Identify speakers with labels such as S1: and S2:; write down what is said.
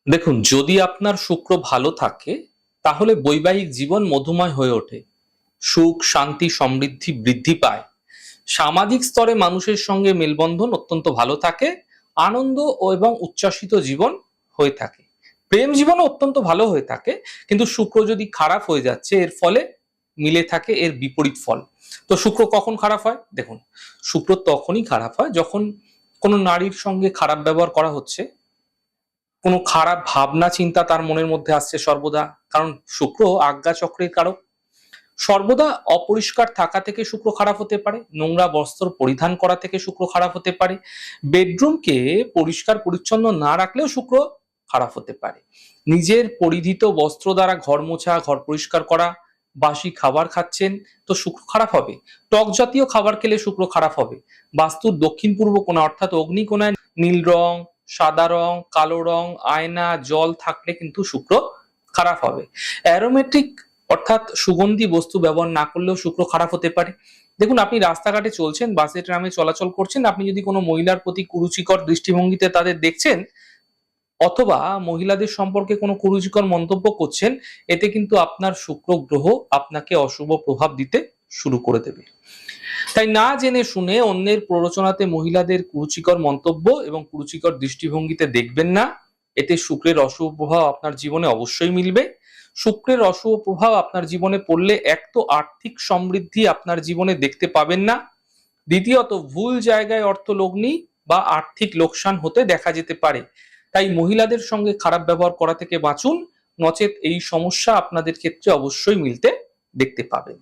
S1: দেখুন, যদি আপনার শুক্র ভালো থাকে তাহলে বৈবাহিক জীবন মধুময় হয়ে ওঠে। সুখ, শান্তি, সমৃদ্ধি বৃদ্ধি পায়। সামাজিক স্তরে মানুষের সঙ্গে মেলবন্ধন অত্যন্ত ভালো থাকে। আনন্দ এবং উচ্ছ্বাসিত জীবন হয়ে থাকে। প্রেম জীবনও অত্যন্ত ভালো হয়ে থাকে। কিন্তু শুক্র যদি খারাপ হয়ে যাচ্ছে এর ফলে মিলে থাকে এর বিপরীত ফল। তো শুক্র কখন খারাপ হয়? দেখুন, শুক্র তখনই খারাপ হয় যখন কোনো নারীর সঙ্গে খারাপ ব্যবহার করা হচ্ছে, কোনো খারাপ ভাবনা চিন্তা তার মনের মধ্যে আসছে সর্বদা। কারণ শুক্র আজ্ঞা চক্রের কারক। সর্বদা অপরিষ্কার থাকা থেকে শুক্র খারাপ হতে পারে। নোংরা বস্ত্র পরিধান করা থেকে শুক্র খারাপ হতে পারে। বেডরুমকে পরিষ্কার পরিচ্ছন্ন না রাখলেও শুক্র খারাপ হতে পারে। নিজের পরিধিত বস্ত্র দ্বারা ঘর মোছা, ঘর পরিষ্কার করা, বাসি খাবার খাচ্ছেন, তো শুক্র খারাপ হবে। টক জাতীয় খাবার খেলে শুক্র খারাপ হবে। বাস্তুর দক্ষিণ পূর্ব কোণা অর্থাৎ অগ্নিকোণায় নীল রং, সাদা রং, কালো রং, আয়না, জল থাকলে কিন্তু শুক্র খারাপ হবে। অ্যারোমেটিক অর্থাৎ সুগন্ধি বস্তু ব্যবহার না করলেও শুক্র খারাপ হতে পারে। দেখুন, আপনি রাস্তাঘাটে চলছেন, বাসে ট্রামে চলাচল করছেন, আপনি যদি কোনো মহিলার প্রতি কুরুচিকর দৃষ্টিভঙ্গিতে তাদের দেখছেন অথবা মহিলাদের সম্পর্কে কোনো কুরুচিকর মন্তব্য করছেন, এতে কিন্তু আপনার শুক্র গ্রহ আপনাকে অশুভ প্রভাব দিতে শুরু করে দেবে। তাই না জেনে শুনে অন্যের প্ররোচনাতে মহিলাদের কুরুচিকর মন্তব্য এবং কুরুচিকর দৃষ্টিভঙ্গিতে দেখবেন না। এতে শুক্রের অশুভ প্রভাব আপনার জীবনে অবশ্যই মিলবে। শুক্রের অশুভ প্রভাব আপনার জীবনে পড়লে এক তো আর্থিক সমৃদ্ধি আপনার জীবনে দেখতে পাবেন না, দ্বিতীয়ত ভুল জায়গায় অর্থ লগ্নি বা আর্থিক লোকসান হতে দেখা যেতে পারে। তাই মহিলাদের সঙ্গে খারাপ ব্যবহার করা থেকে বাঁচুন, নচেত এই সমস্যা আপনাদের ক্ষেত্রে অবশ্যই মিলতে দেখতে পাবেন।